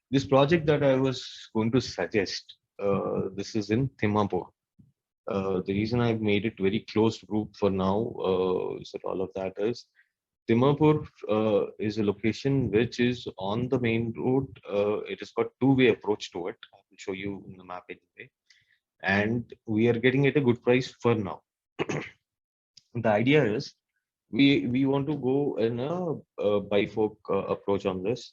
This project that I was going to suggest, this is in Timapur. The reason I've made it very closed group for now is that all of that is Dimapur is a location which is on the main road. It has got two-way approach to it. I will show you in the map anyway. And we are getting it a good price for now. The idea is we want to go in a bifork approach on this.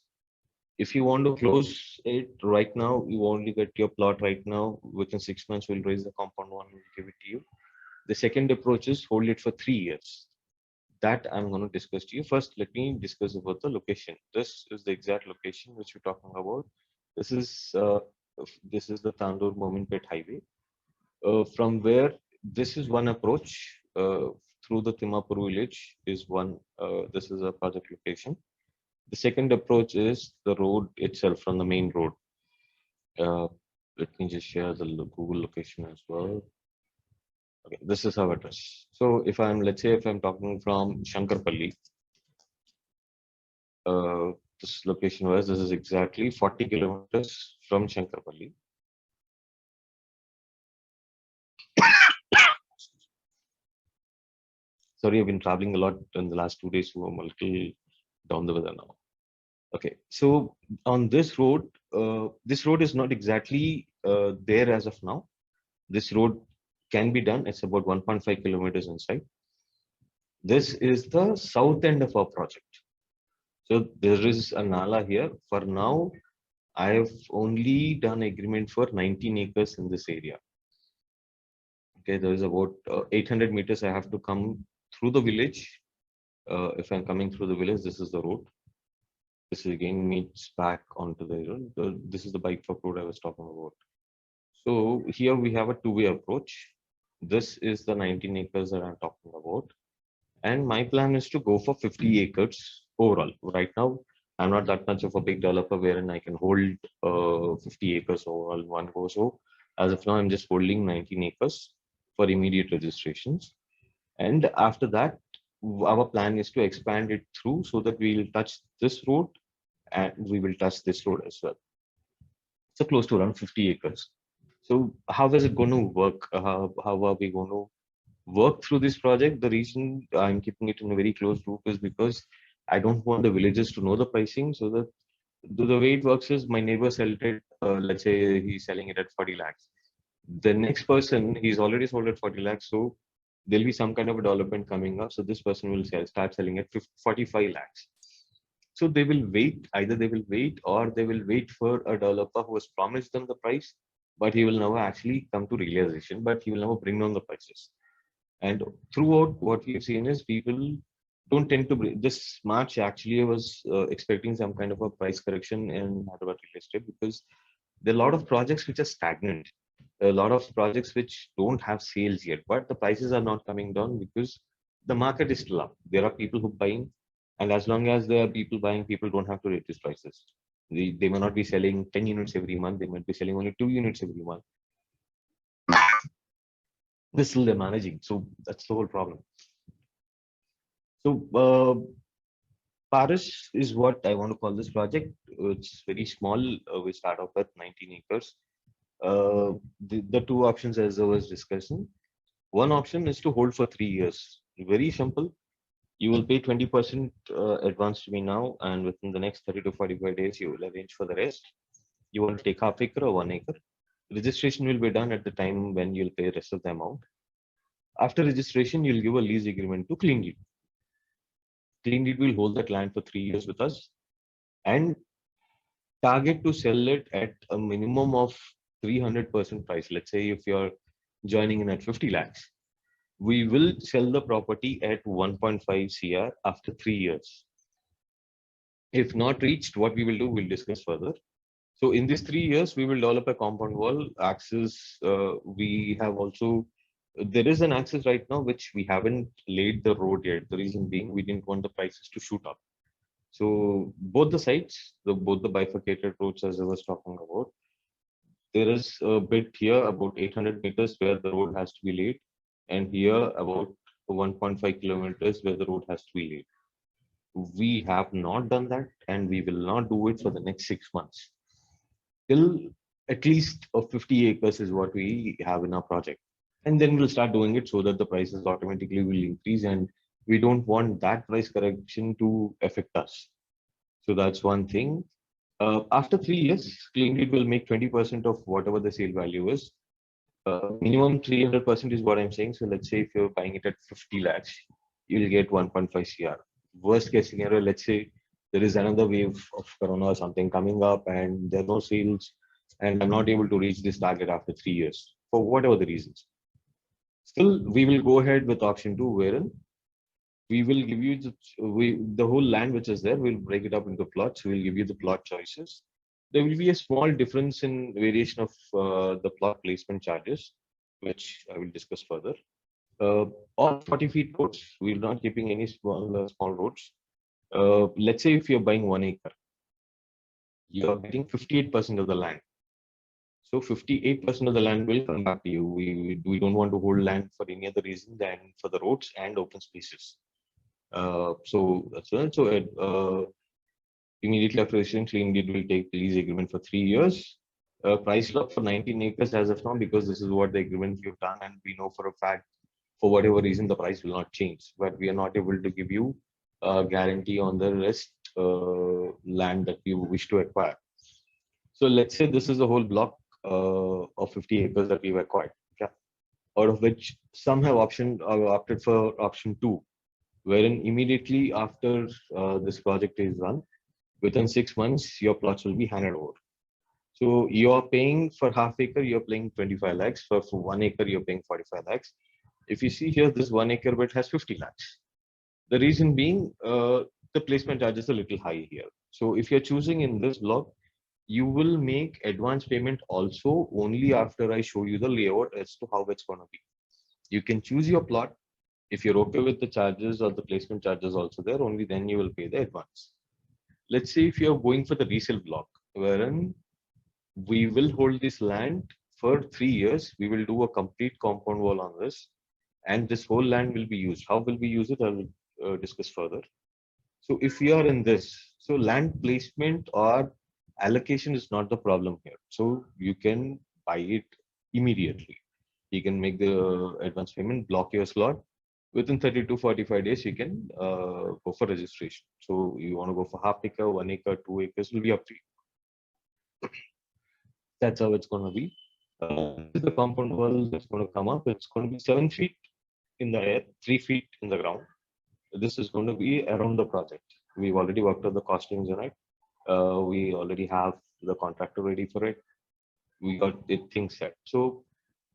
If you want to close it right now, you only get your plot right now. Within 6 months, we'll raise the compound one and give it to you. The second approach is hold it for 3 years. That I'm going to discuss to you. First, let me discuss about the location. This is the exact location which we're talking about. This is uh, this is the Tandur Mominpet Highway. From where this is one approach through the Timapur village is one. This is a project location. The second approach is the road itself from the main road. Uh, Let me just share the Google location as well. Okay, this is how it is. So if I'm, let's say, if I'm talking from Shankarpalli, uh, this location was, this is exactly 40 kilometers from Shankarpalli. Sorry, I've been traveling a lot in the last 2 days, so I'm a little down the weather now. Okay, so on this road is not exactly there as of now. This road can be done. It's about 1.5 kilometers inside. This is the south end of our project. So there is a Nala here. For now, I have only done agreement for 19 acres in this area. Okay, there is about 800 meters I have to come through the village. If I'm coming through the village, this is the road. This again meets back onto the road. This is the bike for road I was talking about. So here we have a two-way approach. This is the 19 acres that I'm talking about. And my plan is to go for 50 acres overall. Right now, I'm not that much of a big developer wherein I can hold 50 acres overall in one go. So as of now, I'm just holding 19 acres for immediate registrations. And after that, our plan is to expand it through so that we will touch this road and we will touch this road as well. So close to around 50 acres. So how is it going to work? How are we going to work through this project? The reason I'm keeping it in a very closed loop is because I don't want the villagers to know the pricing. So that the way it works is my neighbor sold it, let's say he's selling it at 40 lakhs. The next person, he's already sold at 40 lakhs. So there'll be some kind of a development coming up. So this person will start selling at 45 lakhs. So they will wait, either they will wait or they will wait for a developer who has promised them the price, but he will never actually come to realization, but he will never bring down the prices. And throughout what we've seen is people don't tend to bring this March. Actually, I was expecting some kind of a price correction in Hyderabad real estate because there are a lot of projects which are stagnant, a lot of projects which don't have sales yet, but the prices are not coming down because the market is still up. There are people who buying, and as long as there are people buying, people don't have to reduce prices. They may not be selling 10 units every month, they might be selling only 2 units every month. This still they're managing. So that's the whole problem. So Paris is what I want to call this project. It's very small. We start off with 19 acres. The two options as I was discussing. One option is to hold for 3 years. Very simple. You will pay 20% advance to me now, and within the next 30 to 45 days, you will arrange for the rest. You want to take half acre or 1 acre. Registration will be done at the time when you'll pay the rest of the amount. After registration, you'll give a lease agreement to Clean Deed. Clean Deed will hold that land for 3 years with us and target to sell it at a minimum of 300% price. Let's say if you're joining in at 50 lakhs, we will sell the property at 1.5 CR after 3 years. If not reached, what we will do, we'll discuss further. So in these 3 years, we will develop a compound wall access. We have also, there is an access right now, which we haven't laid the road yet. The reason being, we didn't want the prices to shoot up. So both the sites, both the bifurcated roads, as I was talking about, there is a bit here about 800 meters where the road has to be laid, and here about 1.5 kilometers where the road has to be laid. We have not done that, and we will not do it for the next 6 months. till at least of 50 acres is what we have in our project. And then we'll start doing it so that the prices automatically will increase, and we don't want that price correction to affect us. So that's one thing. After 3 years, CleanGrid will make 20% of whatever the sale value is. Minimum 300% is what I'm saying. So let's say if you're buying it at 50 lakhs, you'll get 1.5 CR. Worst case scenario, let's say there is another wave of corona or something coming up and there are no sales and I'm not able to reach this target after 3 years for whatever the reasons. Still, we will go ahead with option two, wherein we will give you the whole land which is there. We'll break it up into plots. We'll give you the plot choices. There will be a small difference in variation of the plot placement charges, which I will discuss further. Uh, all 40 feet roads, we're not keeping any small roads. Let's say if you're buying 1 acre, you're getting 58% of the land. So 58% of the land will come back to you. We don't want to hold land for any other reason than for the roads and open spaces. So that's it. So immediately after registering, CleanGrid will take the lease agreement for 3 years. Price lock for 19 acres as of now, because this is what the agreement we've done, and we know for a fact, for whatever reason, the price will not change. But we are not able to give you a guarantee on the rest land that you wish to acquire. So let's say this is a whole block of 50 acres that we've acquired. Okay? Out of which some have opted for option two, wherein immediately after this project is run, within 6 months, your plots will be handed over. So you're paying for half acre, you're paying 25 lakhs. For 1 acre, you're paying 45 lakhs. If you see here, this 1 acre bit has 50 lakhs. The reason being, the placement charge is a little high here. So if you're choosing in this block, you will make advance payment also only after I show you the layout as to how it's going to be. You can choose your plot. If you're okay with the charges or the placement charges also there, only then you will pay the advance. Let's say if you're going for the resale block, wherein we will hold this land for 3 years, we will do a complete compound wall on this, and this whole land will be used. How will we use it? I will discuss further. So if you are in this, so land placement or allocation is not the problem here. So you can buy it immediately. You can make the advance payment, block your slot. Within 30 to 45 days, you can go for registration. So you want to go for half acre, 1 acre, 2 acres, will be up to you. That's how it's going to be. This is the compound wall that's going to come up. It's going to be 7 feet in the air, 3 feet in the ground. This is going to be around the project. We've already worked on the costings on it. We already have the contractor ready for it. We got the things set. So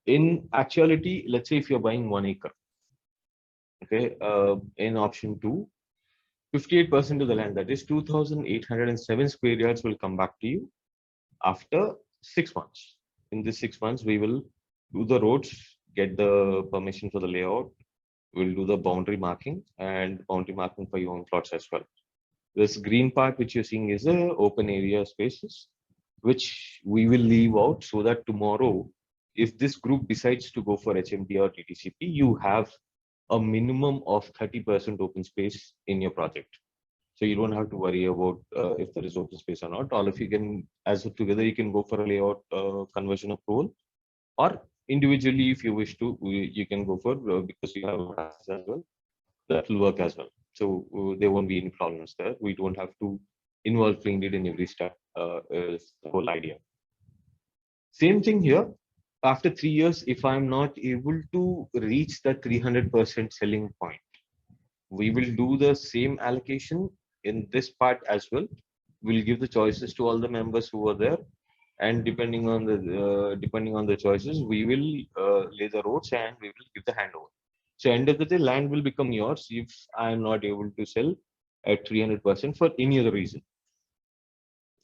in actuality, let's say if you're buying 1 acre, okay, in option two, 58% of the land, that is 2,807 square yards, will come back to you after 6 months. In this 6 months, we will do the roads, get the permission for the layout. We'll do the boundary marking and boundary marking for your own plots as well. This green part which you're seeing is a open area spaces, which we will leave out so that tomorrow, if this group decides to go for HMD or TTCP, you have a minimum of 30% open space in your project. So you don't have to worry about if there is open space or not. All of you can, as of together, you can go for a layout conversion approval, or individually, if you wish to, you can go for because you have access as well. That will work as well. So there won't be any problems there. We don't have to involve CleanGrid in every step. Is the whole idea. Same thing here. After 3 years, if I'm not able to reach the 300% selling point, we will do the same allocation in this part as well. We'll give the choices to all the members who are there, and depending on the choices, we will lay the roads and we will give the handover. So end of the day, land will become yours if I am not able to sell at 300% for any other reason.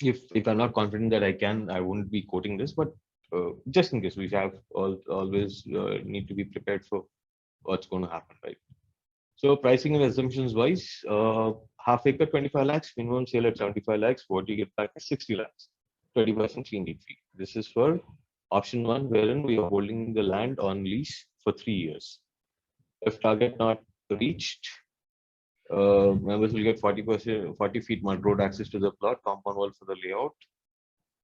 If I'm not confident that I can, I won't be quoting this, but just in case, we have always need to be prepared for what's going to happen, right? So pricing and assumptions wise, half acre 25 lakhs, minimum sale at 75 lakhs, what you get back is 60 lakhs, 20% CleanGrid fee. This is for option one, wherein we are holding the land on lease for 3 years. If target not reached, members will get 40%, 40 feet mud road access to the plot, compound wall for the layout.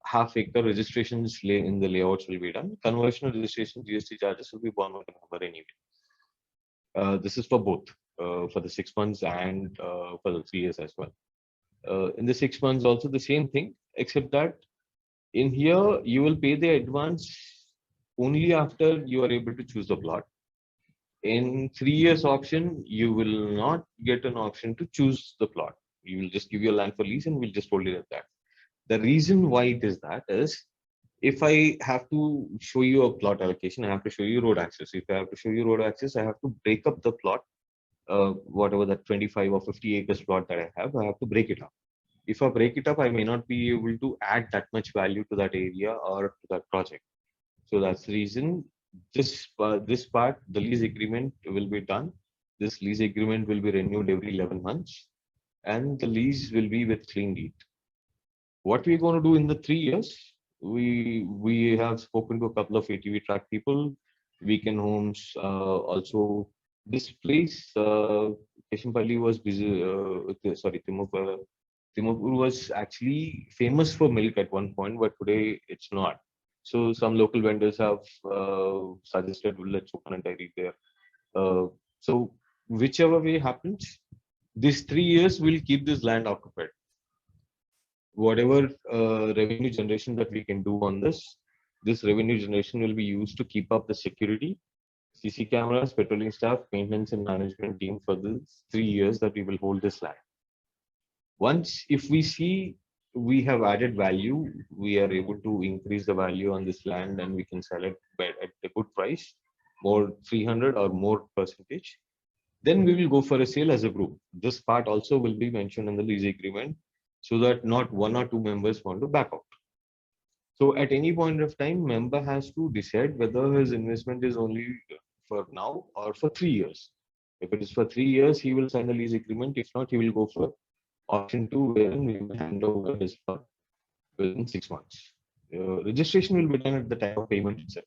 half-acre registrations in the layouts will be done. Conversion registration GST charges will be borne by the member anyway. This is for both, for the 6 months and for the 3 years as well. In the 6 months also the same thing, except that in here you will pay the advance only after you are able to choose the plot. In 3 years option, you will not get an option to choose the plot. You will just give your land for lease and we'll just hold it at that. The reason why it is that is, if I have to show you a plot allocation, I have to show you road access. If I have to show you road access, I have to break up the plot, whatever that 25 or 50 acres plot that I have to break it up. If I break it up, I may not be able to add that much value to that area or to that project. So that's the reason this part, the lease agreement will be done. This lease agreement will be renewed every 11 months, and the lease will be with clean deed. What we're going to do in the 3 years, we have spoken to a couple of ATV track people, weekend homes, also this place, Keshampalli was busy, sorry, Timopur was actually famous for milk at one point, but today it's not. So some local vendors have suggested we'll let Chopana dairy there. So whichever way happens, these 3 years will keep this land occupied. Whatever revenue generation that we can do on this revenue generation will be used to keep up the security, CC cameras, patrolling staff, maintenance and management team for the 3 years that we will hold this land. Once, if we see we have added value, we are able to increase the value on this land and we can sell it at a good price, more 300 or more percentage, then we will go for a sale as a group. This part also will be mentioned in the lease agreement so that not one or two members want to back out. So at any point of time, member has to decide whether his investment is only for now or for 3 years. If it is for 3 years, he will sign a lease agreement. If not, he will go for option 2, wherein we will hand over his plot within 6 months. Registration will be done at the time of payment itself.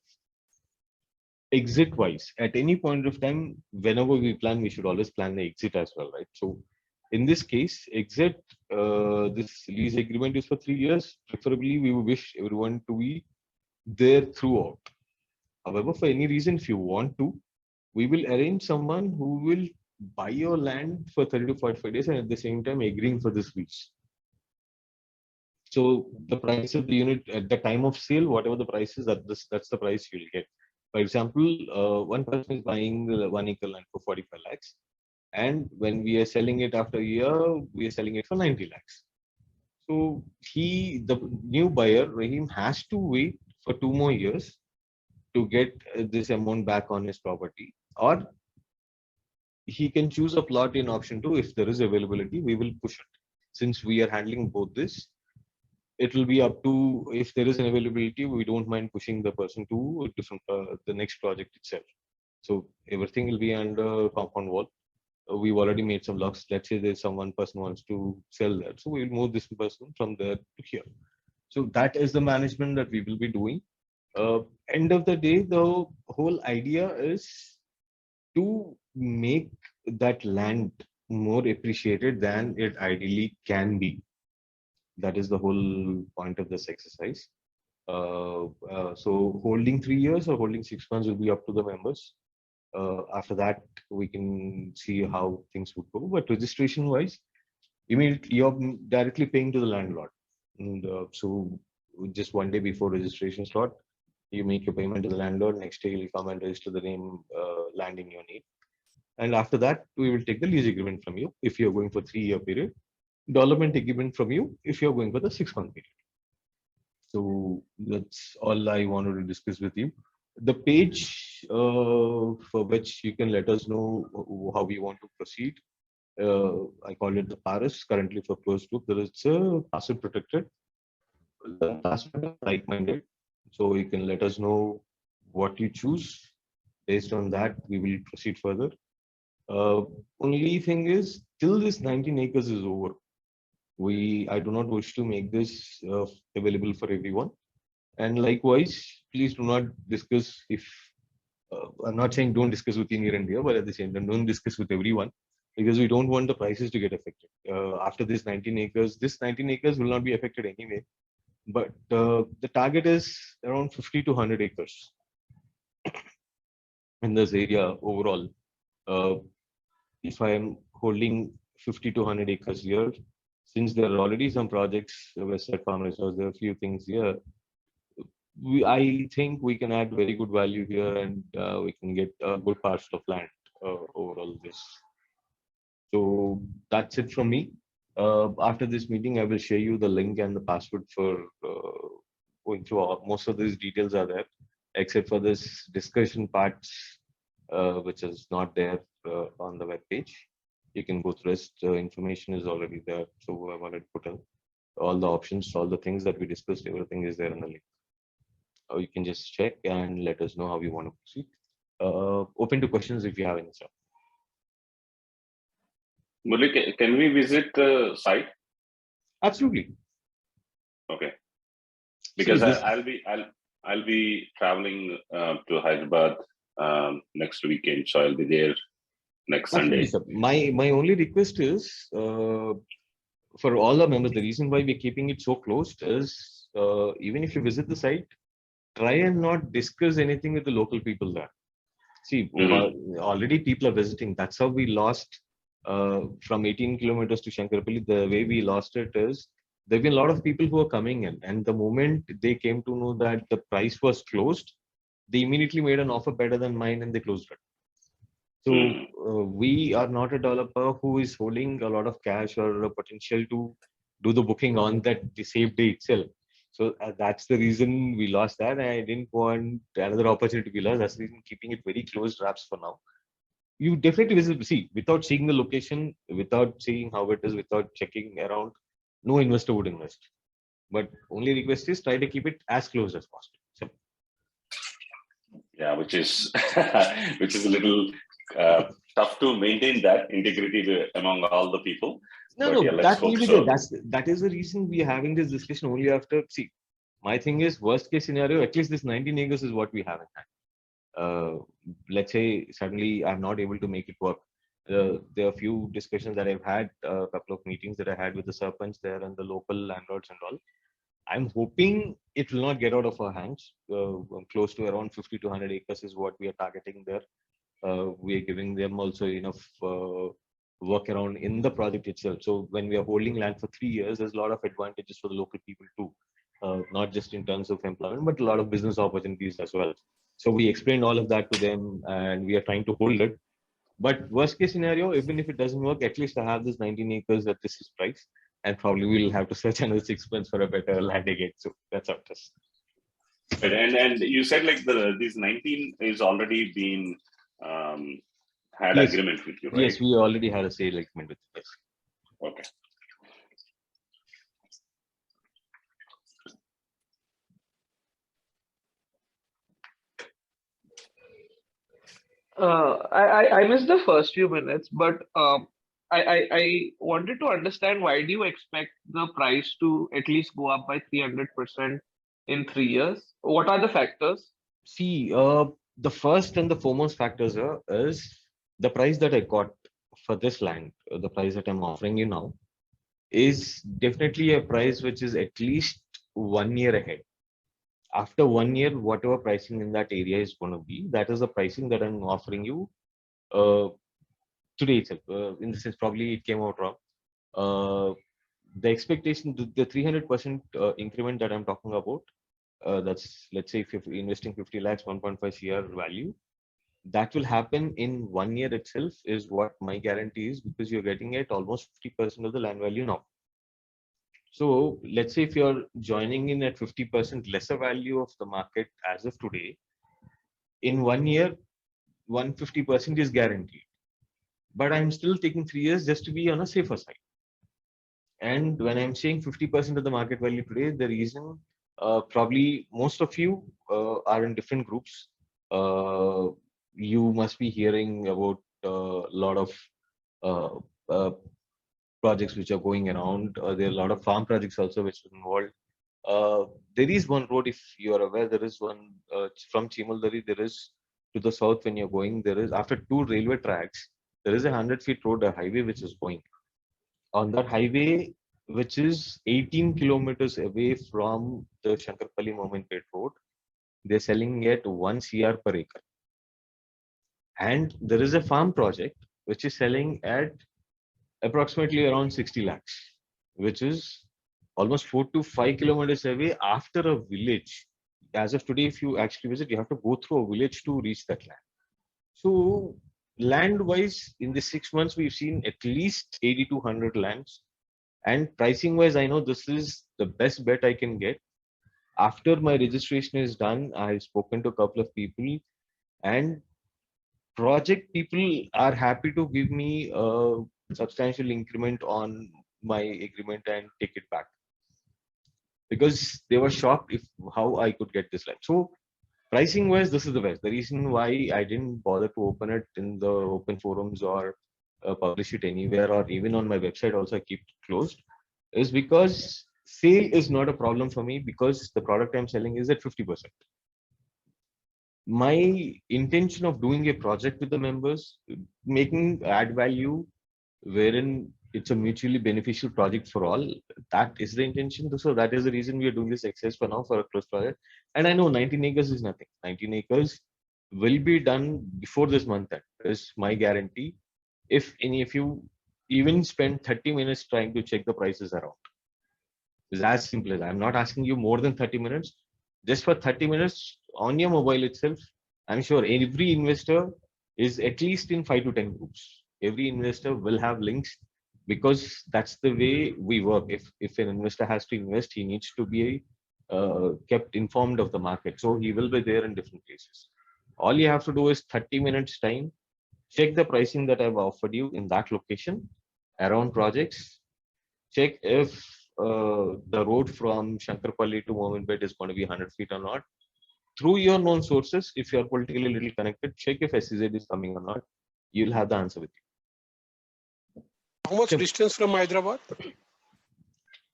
Exit wise, at any point of time, whenever we plan, we should always plan the exit as well, right? So in this case, exit, this lease agreement is for 3 years. Preferably, we would wish everyone to be there throughout. However, for any reason, if you want to, we will arrange someone who will buy your land for 30 to 45 days and at the same time agreeing for this lease. So the price of the unit at the time of sale, whatever the price is, that's the price you'll get. For example, one person is buying 1 acre land for 45 lakhs. And when we are selling it after a year, we are selling it for 90 lakhs. So the new buyer, Rahim, has to wait for 2 more years to get this amount back on his property. Or he can choose a plot in option 2. If there is availability, we will push it. Since we are handling both this, it will be up to, if there is an availability, we don't mind pushing the person to a different, the next project itself. So everything will be under compound wall. We've already made some locks. Let's say there's one person wants to sell that. So we'll move this person from there to here. So that is the management that we will be doing. End of the day, the whole idea is to make that land more appreciated than it ideally can be. That is the whole point of this exercise. So holding 3 years or holding 6 months will be up to the members. After that, we can see how things would go. But registration wise, you're directly paying to the landlord. And so just one day before registration slot, you make your payment to the landlord. Next day, he'll come and register the name land in your name. And after that, we will take the lease agreement from you if you're going for 3-year period. Development agreement from you if you're going for the 6-month period. So that's all I wanted to discuss with you. The page for which you can let us know how we want to proceed, I call it the PARIS, currently for closed group. There is a password protected, like-minded. So you can let us know what you choose. Based on that, we will proceed further. Only thing is, till this 19 acres is over, I do not wish to make this available for everyone. And likewise, please do not discuss I'm not saying don't discuss within your India, but at the same time, don't discuss with everyone because we don't want the prices to get affected. After this 19 acres will not be affected anyway. but the target is around 50 to 100 acres in this area overall. Uh, if I am holding 50 to 100 acres here, since there are already some projects, Westside Farm Resource, there are a few things here. I think we can add very good value here, and we can get a good parcel of land overall this. So that's it from me. After this meeting, I will share you the link and the password for going through most of these details are there, except for this discussion parts, which is not there on the web page. You can go through this. Information is already there. So I've already put in all the options, all the things that we discussed, everything is there in the link. You can just check and let us know how you want to proceed. Open to questions if you have any, sir. Murli, can we visit the site? Absolutely. Okay. Because See, I'll be traveling to Hyderabad next weekend, so I'll be there next Sunday. Sir. My only request is for all the members. The reason why we're keeping it so closed is even if you visit the site, try and not discuss anything with the local people there. See, already people are visiting. That's how we lost from 18 kilometers to Shankarapalli. The way we lost it is there have been a lot of people who are coming in, and the moment they came to know that the price was closed, they immediately made an offer better than mine and they closed it. So we are not a developer who is holding a lot of cash or a potential to do the booking on that the same day itself. So that's the reason we lost that. I didn't want another opportunity to be lost. That's the reason keeping it very close wraps for now. You definitely visit. See, without seeing the location, without seeing how it is, without checking around, no investor would invest. But only request is try to keep it as close as possible. So, yeah, which is a little tough to maintain that integrity among all the people. No, yeah, that will be there. That is the reason we are having this discussion only after. See, my thing is worst case scenario. At least this 19 acres is what we have in hand. Let's say suddenly I'm not able to make it work. There are a few discussions that I've had, a couple of meetings that I had with the Sarpanch there and the local landlords and all. I'm hoping it will not get out of our hands. Close to around 50 to 100 acres is what we are targeting there. We are giving them also enough work around in the project itself. So when we are holding land for 3 years, there's a lot of advantages for the local people too, not just in terms of employment, but a lot of business opportunities as well. So we explained all of that to them, and we are trying to hold it. But worst case scenario, even if it doesn't work, at least I have this 19 acres at this price, and probably we'll have to search another 6 months for a better land again. So that's how it is. And you said like these 19 is already been had Yes. agreement with you, right? Yes, we already had a sale agreement with you. Yes. Okay. I missed the first few minutes, but I wanted to understand why do you expect the price to at least go up by 300% in 3 years? What are the factors? See, the first and the foremost factors is the price that I got for this land, the price that I'm offering you now, is definitely a price which is at least 1 year ahead. After 1 year, whatever pricing in that area is going to be, that is the pricing that I'm offering you uh, today itself. In the sense, probably it came out wrong. The expectation, the 300% increment that I'm talking about, that's, let's say if you're investing 50 lakhs, 1.5 CR value, that will happen in 1 year itself is what my guarantee is, because you're getting it almost 50% of the land value now. So let's say if you're joining in at 50% lesser value of the market as of today, in 1 year, 150% is guaranteed. But I'm still taking 3 years just to be on a safer side. And when I'm saying 50% of the market value today, the reason probably most of you are in different groups. You must be hearing about a lot of uh, uh, projects which are going around. There are a lot of farm projects also which are involved. There is one road, if you are aware, there is one from Chimaldari, there is to the south when you're going, there is after 2 railway tracks, there is a 100 feet road, a highway which is going. On that highway, which is 18 kilometers away from the Shankarpalli Mominpet road. They're selling at 1 CR per acre. And there is a farm project which is selling at approximately around 60 lakhs, which is almost 4 to 5 kilometers away after a village. As of today, if you actually visit, you have to go through a village to reach that land. So, land wise, in the 6 months, we've seen at least 80 to 100 lands. And pricing wise, I know this is the best bet I can get. After my registration is done, I've spoken to a couple of people, and project people are happy to give me a substantial increment on my agreement and take it back, because they were shocked if how I could get this land. So pricing wise, this is the best. The reason why I didn't bother to open it in the open forums or publish it anywhere, or even on my website also I keep it closed, is because sale is not a problem for me, because the product I'm selling is at 50%. My intention of doing a project with the members, making add value, wherein it's a mutually beneficial project for all, that is the intention. So that is the reason we are doing this exercise for now for a close project. And I know 19 acres is nothing. 19 acres will be done before this month end, is my guarantee. If any of you even spend 30 minutes trying to check the prices around, it's as simple as, I'm not asking you more than 30 minutes. Just for 30 minutes on your mobile itself, I'm sure every investor is at least in 5 to 10 groups. Every investor will have links, because that's the way we work. If an investor has to invest, he needs to be kept informed of the market. So he will be there in different places. All you have to do is 30 minutes time, check the pricing that I've offered you in that location around projects, check if the road from Shankarpalli to Mominpet is going to be 100 feet or not. Through your known sources, if you're politically a little connected, check if SEZ is coming or not. You'll have the answer with you. How much Sure. distance from Hyderabad?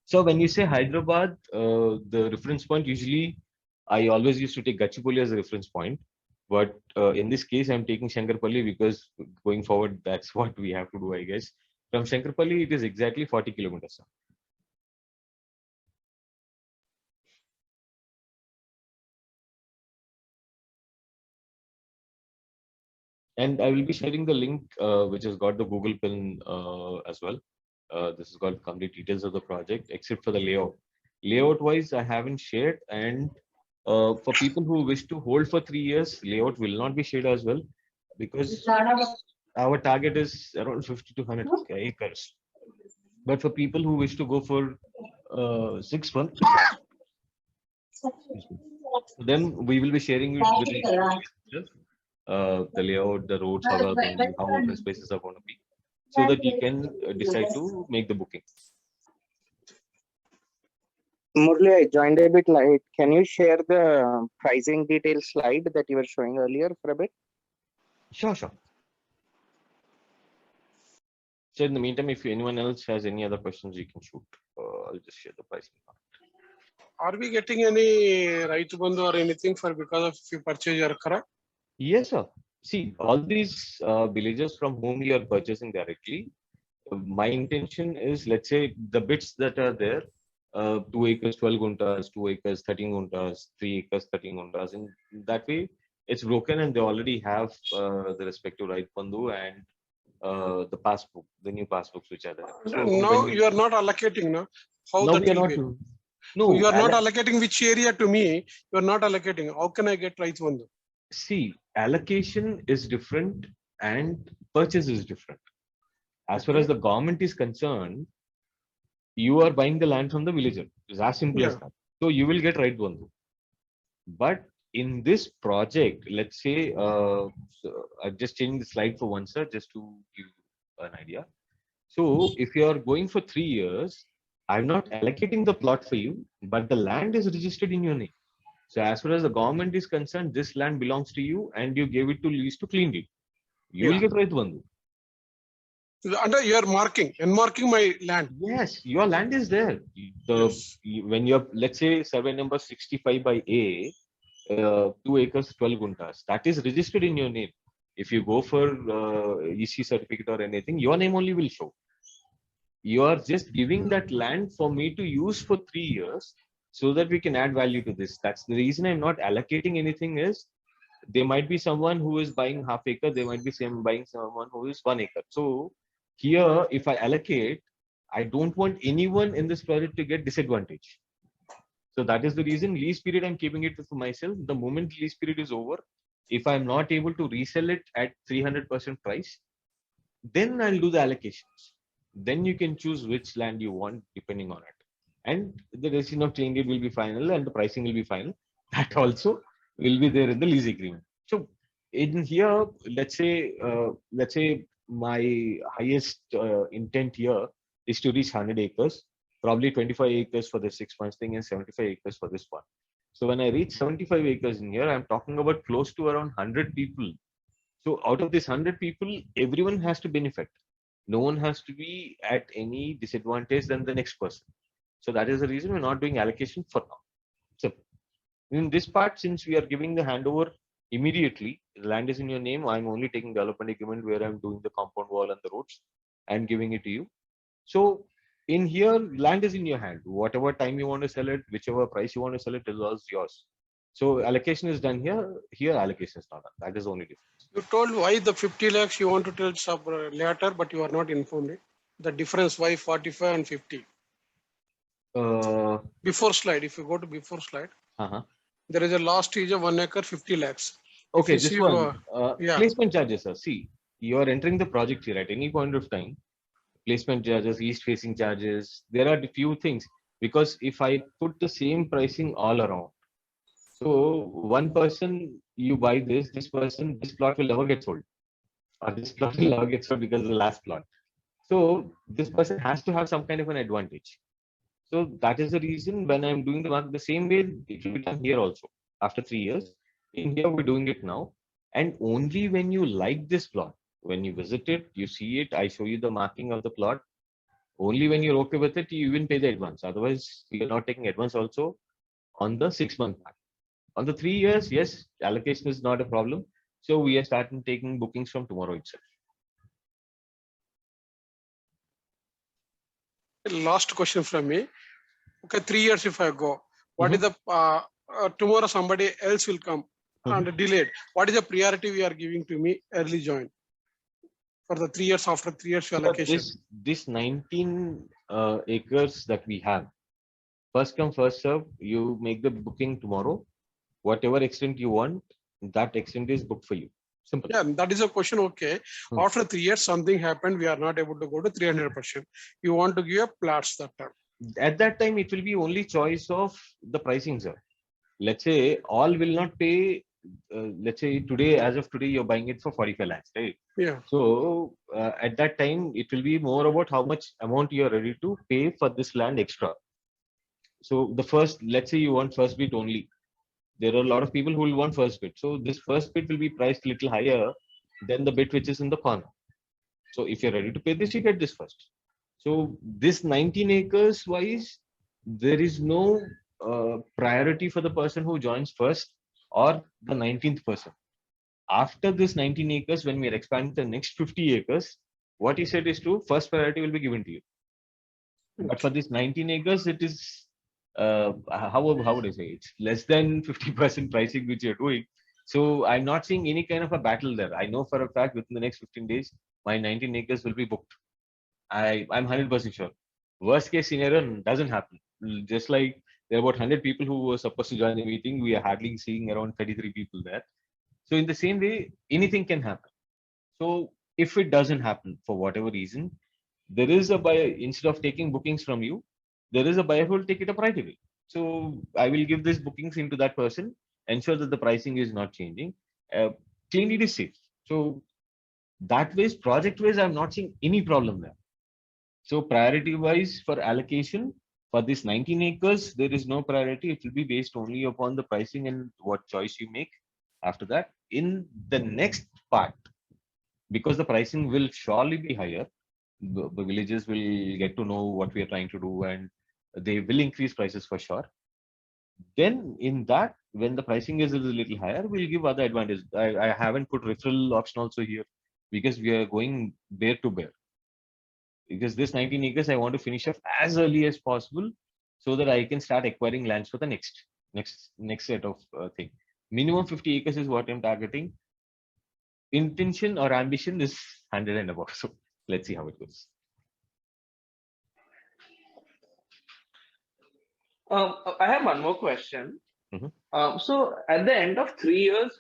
So when you say Hyderabad, the reference point, usually I always used to take Gachipoli as a reference point. But in this case, I'm taking Shankarpalli because going forward, that's what we have to do, I guess. From Shankarpalli, it is exactly 40 kilometers. And I will be sharing the link, which has got the Google pin as well. This has got complete details of the project, except for the layout. Layout wise, I haven't shared. And for people who wish to hold for 3 years, layout will not be shared as well, because our target is around 50 to 100 acres. But for people who wish to go for 6 months, then we will be sharing it with the layout, the roads, how open spaces are going to be, so that you can decide to make the booking. Murli, I joined a bit late. Can you share the pricing detail slide that you were showing earlier for a bit? Sure. So in the meantime, if anyone else has any other questions, you can shoot. I'll just share the pricing. Are we getting any Raitu Bandhu or anything for because of if you purchase your Kara? Yes, sir. See, all these villagers from whom you are purchasing directly, my intention is, let's say the bits that are there, 2 acres, 12 guntas, 2 acres, 13 guntas, 3 acres, 13 guntas. In that way, it's broken and they already have the respective right Bandhu and the passbook, the new passbooks which are there. So Now you are not allocating, no? How now that we are will not. be? No, You are not allocating which area to me. You are not allocating. How can I get Raitu Bandhu? See, allocation is different and purchase is different. As far as the government is concerned, you are buying the land from the villager. It's as simple as Yeah. that. So you will get right Bandhu. But in this project, let's say, so I've just changed the slide for one, sir, just to give an idea. So if you are going for 3 years, I'm not allocating the plot for you, but the land is registered in your name. So as far as the government is concerned, this land belongs to you and you gave it to lease to clean it. You will Yeah. get right Bandhu. Under you are marking my land. Yes, your land is there. Yes. When you're, let's say, survey number 65 by A, 2 acres, 12 guntas, that is registered in your name. If you go for EC certificate or anything, your name only will show. You are just giving that land for me to use for 3 years so that we can add value to this. That's the reason I'm not allocating anything is there might be someone who is buying half acre, there might be some buying someone who is 1 acre. So here, if I allocate, I don't want anyone in this project to get disadvantage. So that is the reason lease period I'm keeping it for myself. The moment lease period is over, if I'm not able to resell it at 300% price, then I'll do the allocations. Then you can choose which land you want depending on it. And the decision of change it will be final and the pricing will be final. That also will be there in the lease agreement. So in here, let's say my highest intent here is to reach 100 acres, probably 25 acres for the 6 months thing and 75 acres for this one. So when I reach 75 acres in here, I'm talking about close to around 100 people. So out of this 100 people, everyone has to benefit. No one has to be at any disadvantage than the next person. So that is the reason we're not doing allocation for now. So in this part, since we are giving the handover immediately, the land is in your name. I'm only taking development agreement where I'm doing the compound wall and the roads and giving it to you. So in here, land is in your hand. Whatever time you want to sell it, whichever price you want to sell it, is all yours. So allocation is done here. Here allocation is not done. That is the only difference. You told why the 50 lakhs you want to tell later, but you are not informed. The difference why 45 and 50. Before slide, if you go to before slide, there is a last stage of 1 acre 50 lakhs. Okay, you this see, one. yeah. Placement charges, sir. See, you are entering the project here at any point of time. Placement charges, east facing charges. There are a few things because if I put the same pricing all around, so one person you buy this person, this plot will never get sold, or this plot will never get sold because of the last plot. So this person has to have some kind of an advantage. So that is the reason when I'm doing the market the same way, it will be done here also after 3 years. In here, we're doing it now. And only when you like this plot, when you visit it, you see it, I show you the marking of the plot. Only when you're okay with it, you even pay the advance. Otherwise, you're not taking advance also on the 6 month plan. On the 3 years, yes, allocation is not a problem. So we are starting taking bookings from tomorrow itself. Last question from me. Okay, 3 years if I go, what is the tomorrow somebody else will come and delayed. What is the priority we are giving to me early join for the 3 years after 3 years allocation? This 19 acres that we have, first come first serve. You make the booking tomorrow. Whatever extent you want, that extent is booked for you. Simple. Yeah, that is a question. Okay, after 3 years something happened, we are not able to go to 300%. You want to give a plots that time. At that time, it will be only choice of the pricing, sir. Let's say all will not pay. Let's say today, as of today, you're buying it for 45 lakhs, right? Yeah. So at that time, it will be more about how much amount you are ready to pay for this land extra. So the first, let's say you want first bid only. There are a lot of people who will want first bid. So this first bid will be priced a little higher than the bid which is in the corner. So if you're ready to pay this, you get this first. So this 19 acres wise, there is no priority for the person who joins first or the 19th person. After this 19 acres, when we are expanding the next 50 acres, what he said is true, first priority will be given to you. But for this 19 acres, it is, how would I say, it's less than 50% pricing which you're doing. So I'm not seeing any kind of a battle there. I know for a fact within the next 15 days, my 19 acres will be booked. I'm 100% sure. Worst case scenario doesn't happen. Just like there are about 100 people who were supposed to join the meeting, we are hardly seeing around 33 people there. So in the same way, anything can happen. So if it doesn't happen for whatever reason, there is a buyer, instead of taking bookings from you, there is a buyer who will take it up right away. So I will give these bookings into that person, ensure that the pricing is not changing. Clean it is safe. So that ways, project ways, I'm not seeing any problem there. So priority wise for allocation for this 19 acres, there is no priority. It will be based only upon the pricing and what choice you make after that. In the next part, because the pricing will surely be higher, the villages will get to know what we are trying to do and they will increase prices for sure. Then in that, when the pricing is a little higher, we'll give other advantages. I haven't put referral option also here because we are going bear to bear. because this 19 acres I want to finish off as early as possible so that I can start acquiring lands for the next set of thing. Minimum 50 acres is what I'm targeting. Intention or ambition is 100 and above. So let's see how it goes. I have one more question. Mhm. So at the end of 3 years,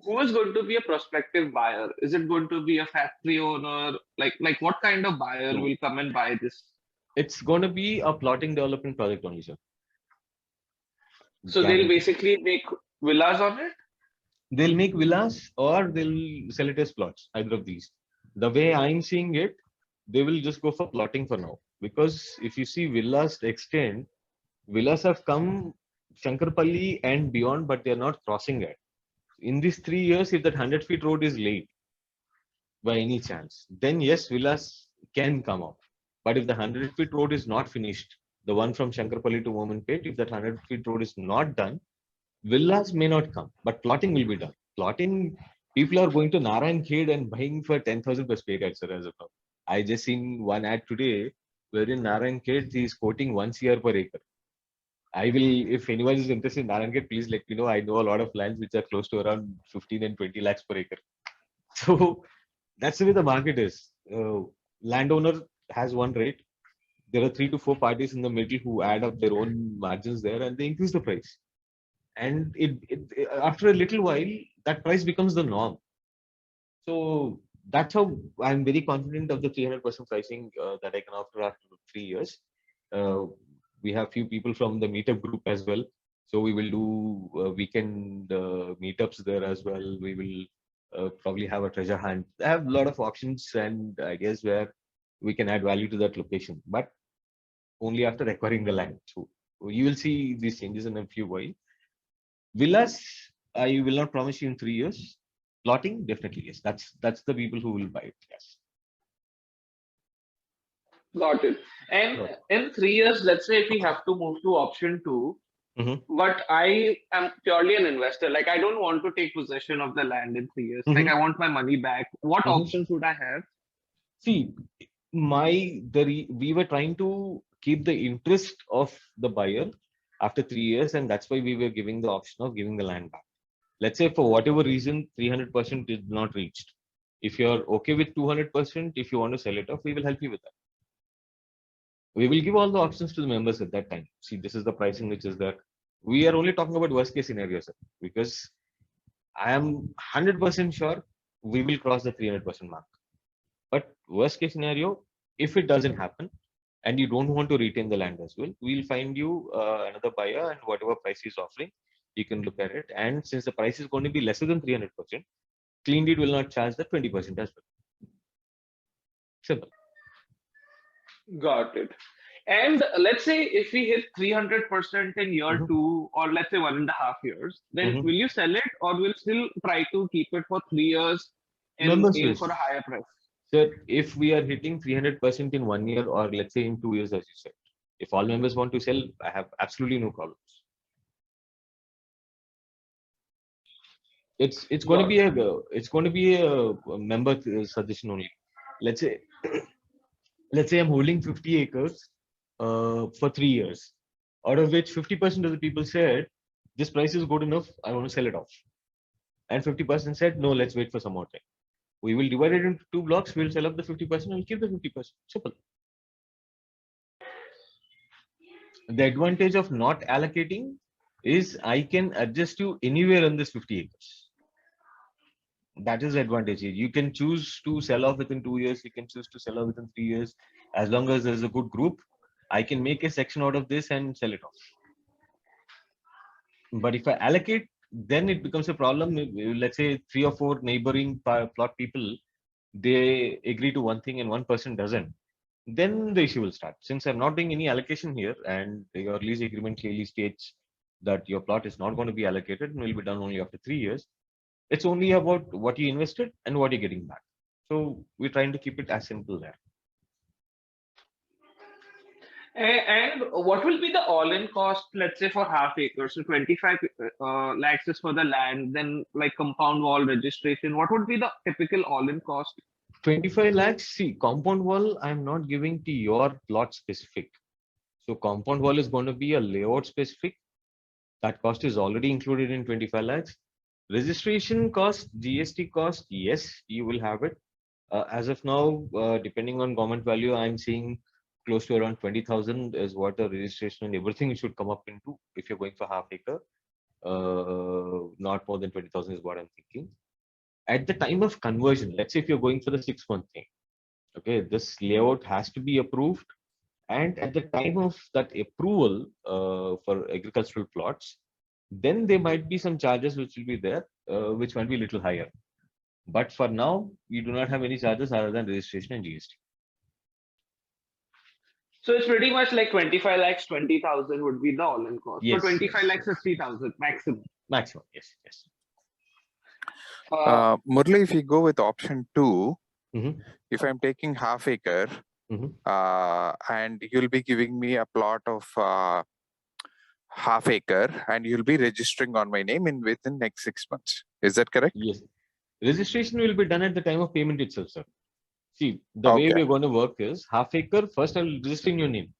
who is going to be a prospective buyer? Is it going to be a factory owner? Like what kind of buyer No. will come and buy this? It's going to be a plotting development project only, sir. So they'll Guaranteed. basically make villas on it? They'll make villas or they'll sell it as plots, either of these. The way I'm seeing it, they will just go for plotting for now. Because if you see villas extend, villas have come Shankarpalli and beyond, but they're not crossing it. In these 3 years, if that 100 feet road is laid by any chance, then yes, villas can come up. But if the 100 feet road is not finished, the one from Shankarpalli to Mominpet, if that 100 feet road is not done, villas may not come, but plotting will be done. Plotting, people are going to Narayan Khed and buying for 10,000 per square acre, sir, as of now. I just seen one ad today wherein Narayan Khed is quoting 1 CR per acre. I will, if anyone is interested in Narayan Khed, please let me know. I know a lot of lands which are close to around 15 and 20 lakhs per acre. So that's the way the market is. Landowner has one rate. There are 3 to 4 parties in the middle who add up their own margins there and they increase the price. And after a little while, that price becomes the norm. So that's how I'm very confident of the 300% pricing that I can offer after 3 years. We have few people from the meetup group as well. So we will do weekend meetups there as well. We will probably have a treasure hunt. I have a lot of options and ideas where we can add value to that location, but only after acquiring the land. So you will see these changes in a few while. Villas, I will not promise you in 3 years. Plotting, definitely yes. That's the people who will buy it. Yes. Got it. And Got it. in 3 years, let's say if we have to move to option 2, Mhm. but I am purely an investor. Like I don't want to take possession of the land in 3 years. Like Mhm. I want my money back. What Mhm. options would I have? See, we were trying to keep the interest of the buyer after 3 years, and that's why we were giving the option of giving the land back. Let's say for whatever reason, 300% did not reached. If you're okay with 200%, if you want to sell it off, we will help you with that. We will give all the options to the members at that time. See, this is the pricing which is there. We are only talking about worst case scenario, sir, because I am 100% sure we will cross the 300% mark. But worst case scenario, if it doesn't happen and you don't want to retain the land as well, we'll find you another buyer and whatever price he's offering, you can look at it. And since the price is going to be lesser than 300%, Clean Deed will not charge the 20% as well. Simple. Got it. And let's say if we hit 300% in year Mhm. 2, or let's say 1.5 years, then Mhm. will you sell it or will still try to keep it for 3 years and Members aim for a list. higher price? So if we are hitting 300% in 1 year or let's say in 2 years, as you said, if all members want to sell, I have absolutely no problems. It's going to Got be a member suggestion only. Let's say I'm holding 50 acres for 3 years, out of which 50% of the people said this price is good enough, I want to sell it off, and 50% said no, let's wait for some more time. We will divide it into 2 blocks. We'll sell up the 50% and keep the 50%. Simple. The advantage of not allocating is I can adjust you anywhere on this 50 acres. That is the advantage. You can choose to sell off within 2 years. You can choose to sell off within 3 years. As long as there's a good group, I can make a section out of this and sell it off. But if I allocate, then it becomes a problem. Let's say 3 or 4 neighboring plot people, they agree to one thing and one person doesn't. Then the issue will start. Since I'm not doing any allocation here and your lease agreement clearly states that your plot is not going to be allocated and will be done only after 3 years, it's only about what you invested and what you're getting back. So we're trying to keep it as simple there. And what will be the all-in cost, let's say for half acre? So 25 lakhs is for the land, then like compound wall registration. What would be the typical all-in cost? 25 lakhs, see, compound wall, I'm not giving to your plot specific. So compound wall is going to be a layout specific. That cost is already included in 25 lakhs. Registration cost, GST cost, yes, you will have it. As of now, depending on government value, I'm seeing close to around 20,000 is what the registration and everything should come up into if you're going for half acre. Not more than 20,000 is what I'm thinking. At the time of conversion, let's say if you're going for the 6-month thing, okay, this layout has to be approved. And at the time of that approval for agricultural plots, then there might be some charges which will be there, which might be a little higher. But for now, we do not have any charges other than registration and GST. So it's pretty much like 25 lakhs, 20,000 would be the all-in cost. Yes, So 25 yes. lakhs is 3,000 maximum. Maximum, yes, yes. Murli, if you go with option 2, Mhm. if I'm taking half acre, Mhm. and you'll be giving me a plot of half acre, and you'll be registering on my name within next 6 months. Is that correct? Yes. Registration will be done at the time of payment itself, sir. See, the way Okay. we're going to work is half acre, first I'll register in your name.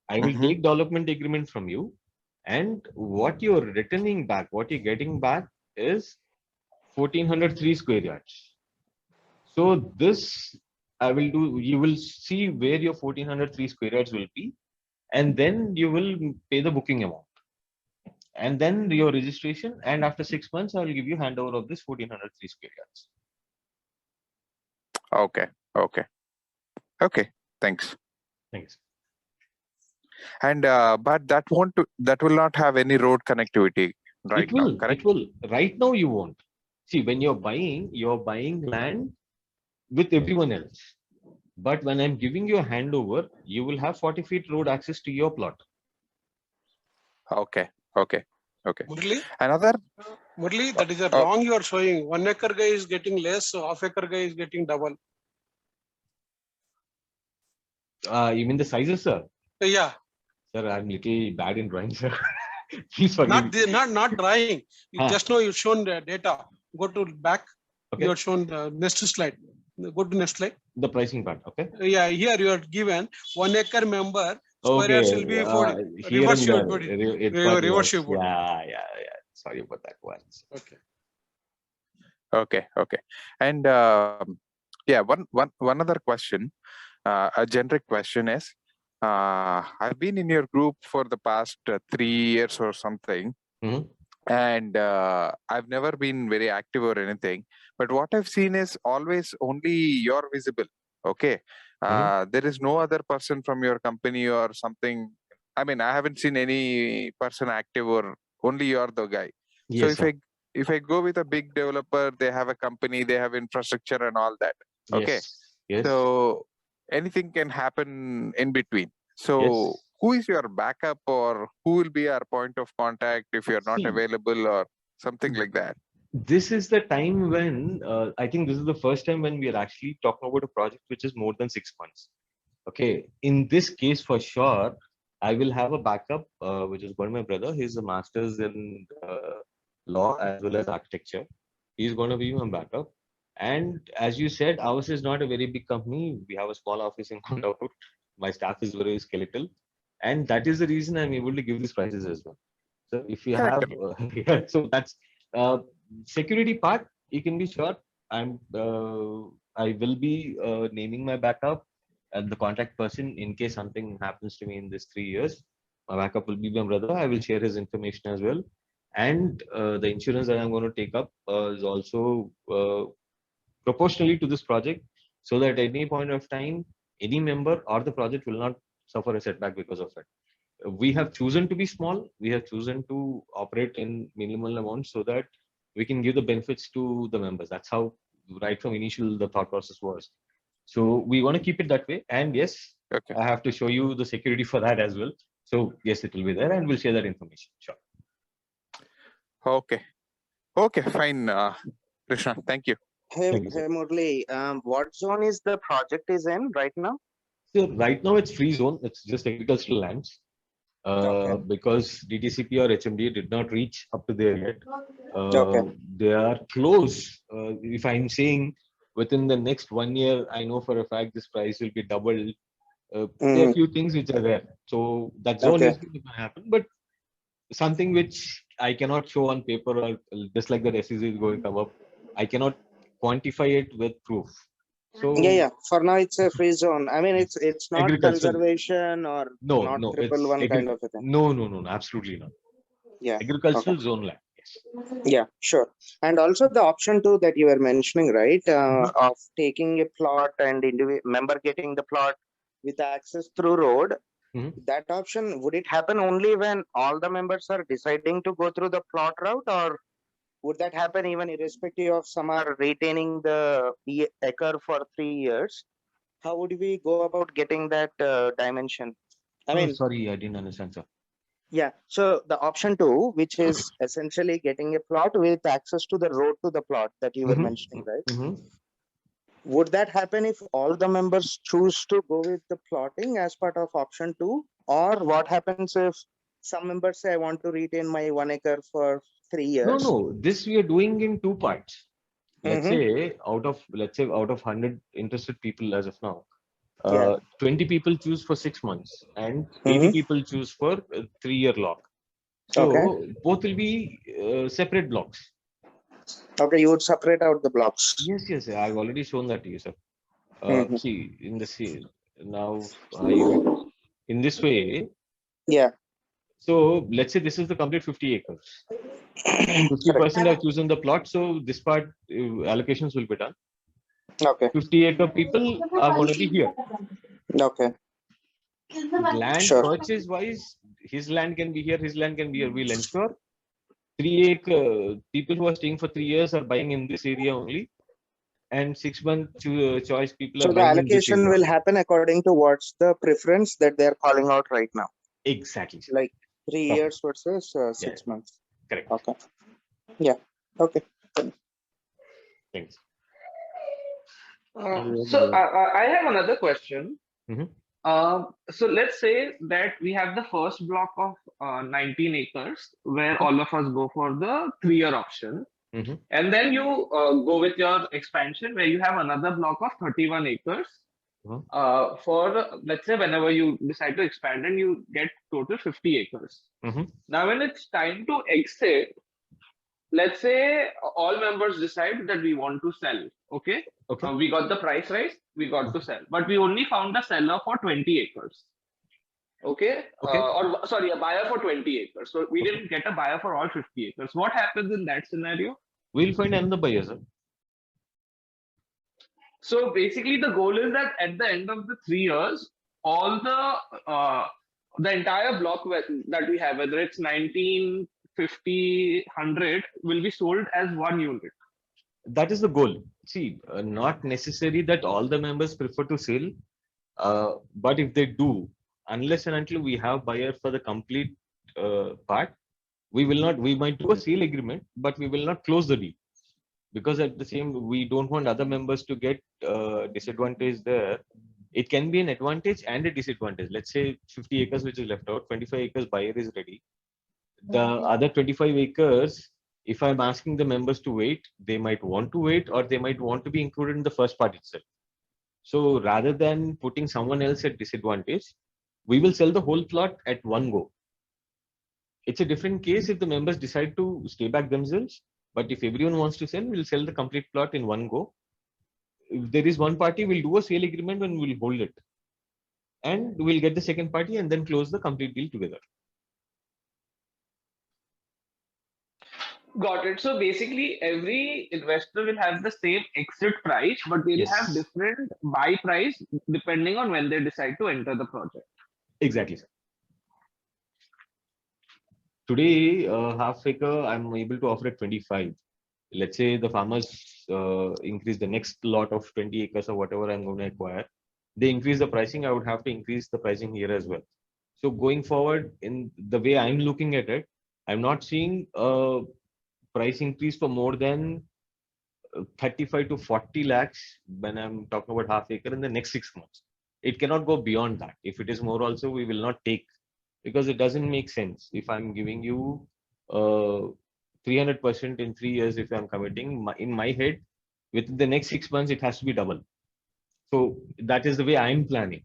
I will Mhm. take development agreement from you, and what you're returning back, what you're getting back is 1403 square yards. So this I will do, you will see where your 1403 square yards will be, and then you will pay the booking amount. And then your registration, and after 6 months, I will give you handover of this 1403 square yards. Okay. Okay. Okay. Thanks. Thanks. And but that will not have any road connectivity right It will, now, correct? it will. Right now you won't. See, when you're buying land with everyone else. But when I'm giving you a handover, you will have 40 feet road access to your plot. Okay. Okay. Okay. Murli, Another. that is a wrong you are showing. 1 acre guy is getting less, so half acre guy is getting double. You mean the sizes, sir? Yeah, Sir, I'm little bad in drawing, sir. Please forgive me. not drawing. Huh. Just now you've shown the data. Go to back. Okay. You are shown the next slide. Go to next slide. The pricing part, okay? Yeah, here you are given 1 acre member. Square yards will be 40. Here Reverse and you there, put it. it got Reverse you lost. put it. Yeah. Sorry about that once. Okay. Okay. And yeah, one other question, a generic question is, I've been in your group for the past 3 years or something, Mhm. and I've never been very active or anything. But what I've seen is always only you're visible. Okay. There is no other person from your company or something. I mean, I haven't seen any person active, or only you're the guy. So Yes, sir. if I go with a big developer, they have a company, they have infrastructure and all that. Okay. Yes. So anything can happen in between. So Yes. who is your backup, or who will be our point of contact if you're not See. available or something like that? This is the time when I think this is the first time when we are actually talking about a project which is more than 6 months. Okay. In this case, for sure, I will have a backup, which is one of my brother. He's a master's in law as well as architecture. He's going to be my backup. And as you said, ours is not a very big company. We have a small office in Kondapur. My staff is very skeletal. And that is the reason I'm able to give these prices as well. So if you Correct, have, yeah, so that's security part, you can be sure I will be naming my backup and the contact person in case something happens to me in this 3 years. My backup will be my brother. I will share his information as well. And the insurance that I'm going to take up is also proportionally to this project, so that at any point of time, any member or the project will not suffer a setback because of it. We have chosen to be small. We have chosen to operate in minimal amounts so that we can give the benefits to the members. That's how right from initial the thought process was. So we want to keep it that way. And yes, Okay. I have to show you the security for that as well. So yes, it will be there, and we'll share that information. Sure. Okay, fine. Krishna, thank you. Hey, Thank you, sir. Murli, what zone is the project is in right now? So right now it's free zone. It's just agricultural lands. Okay. Because DTCP or HMD did not reach up to there yet. Okay. They are close. If I'm saying within the next 1 year, I know for a fact this price will be doubled. There are Mhm. few things which are there. So that zone Okay. is going to happen, but something which I cannot show on paper or just like the SEC is going to come up, I cannot quantify it with proof. So Yeah. For now, it's a free zone. I mean, it's not agricultural, conservation or no, not no, triple it's one kind of a thing. no, absolutely not. Yeah. Agricultural Okay. zone land. Yes. Yeah, sure. And also the option two that you were mentioning, right? Of taking a plot and member getting the plot with access through road. Mhm. That option, would it happen only when all the members are deciding to go through the plot route, or would that happen even irrespective of some are retaining the acre for 3 years? How would we go about getting that dimension? I Oh, mean, sorry, I didn't understand, sir. yeah. So the option two, which is essentially getting a plot with access to the road to the plot that you were mentioning, right? Mhm. Would that happen if all the members choose to go with the plotting as part of option two? Or what happens if some members say, I want to retain my 1 acre for 3 years? No, this we are doing in two parts. Let's Mhm. say out of 100 interested people as of now, Yeah. 20 people choose for 6 months and 80 Mhm. people choose for a 3-year lock. So Okay. both will be separate blocks. Okay. You would separate out the blocks. Yes, I've already shown that to you, sir. Mhm. See, in the see now, in this way. Yeah. So let's say this is the complete 50 acres. Correct. 50% have chosen the plot, so this part allocations will be done. Okay. 50-acre people are going to be here. Okay. Land Sure. purchase wise, his land can be here, his land can be here. We'll ensure 3-acre people who are staying for 3 years are buying in this area only, and 6-month choice people are So the buying in this allocation area will only. happen according to what's the preference that they're calling out right now. Exactly, sir. Like 3 years Perfect. versus Yeah, 6 months. correct. Okay. Yeah. Okay. Thanks. So I have another question. Mhm. So let's say that we have the first block of 19 acres where all of us go for the 3-year option. Mhm. And then you go with your expansion where you have another block of 31 acres Mhm. for, let's say, whenever you decide to expand and you get total 50 acres. Mhm. Now, when it's time to exit, let's say all members decide that we want to sell. Okay. Okay. We got the price right, we got to sell, but we only found a seller for 20 acres. Okay. Okay. Or sorry, a buyer for 20 acres. So we Okay. didn't get a buyer for all 50 acres. What happens in that scenario? We'll find another buyer, sir. So basically, the goal is that at the end of the 3 years, all the entire block that we have, whether it's 19, 50, 100, will be sold as one unit. That is the goal. See, not necessary that all the members prefer to sell, but if they do, unless and until we have buyer for the complete part, we will not. We might do a sale agreement, but we will not close the deal, because at the same we don't want other members to get disadvantage there. It can be an advantage and a disadvantage. Let's say 50 acres which is left out, 25 acres buyer is ready. The other 25 acres, if I'm asking the members to wait, they might want to wait, or they might want to be included in the first part itself. So rather than putting someone else at disadvantage, we will sell the whole plot at one go. It's a different case if the members decide to stay back themselves, but if everyone wants to sell, we'll sell the complete plot in one go. If there is one party, we'll do a sale agreement and we'll hold it. And we'll get the second party and then close the complete deal together. Got it. So basically, every investor will have the same exit price, but they'll Yes. have different buy price depending on when they decide to enter the project. Exactly, sir. Today, half acre, I'm able to offer at 25. Let's say the farmers increase the next lot of 20 acres or whatever I'm going to acquire. They increase the pricing, I would have to increase the pricing here as well. So going forward, in the way I'm looking at it, I'm not seeing a price increase for more than 35 to 40 lakhs when I'm talking about half acre in the next 6 months. It cannot go beyond that. If it is more also, we will not take, because it doesn't make sense. If I'm giving you 300% in 3 years, if I'm committing, in my head, Within the next 6 months, it has to be double. So that is the way I'm planning.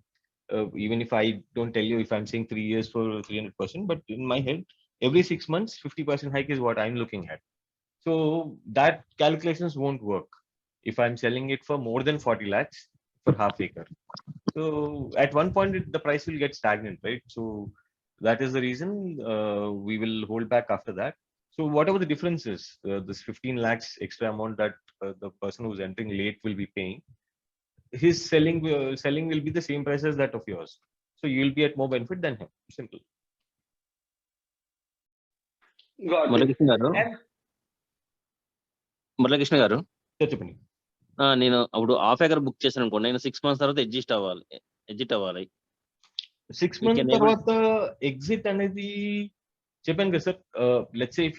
Even if I don't tell you if I'm saying 3 years for 300%, but in my head, every 6 months, 50% hike is what I'm looking at. So that calculations won't work if I'm selling it for more than 40 lakhs for half acre. So at one point, the price will get stagnant, right? So that is the reason we will hold back after that. So whatever the difference is, this 15 lakhs extra amount that the person who's entering late will be paying, his selling will be the same price as that of yours. So you'll be at more benefit than him. Simple. Got it. Muralikrishna గారు And Muralikrishna గారు చెప్పండి. నేను అప్పుడు half acre book చేశాను అనుకోండి, నేను 6 months తర్వాత exit అవ్వాలి. 6 We months can able- తర్వాత ఎగ్జిట్ అనేది చెప్పాను కదా sir. Let's say if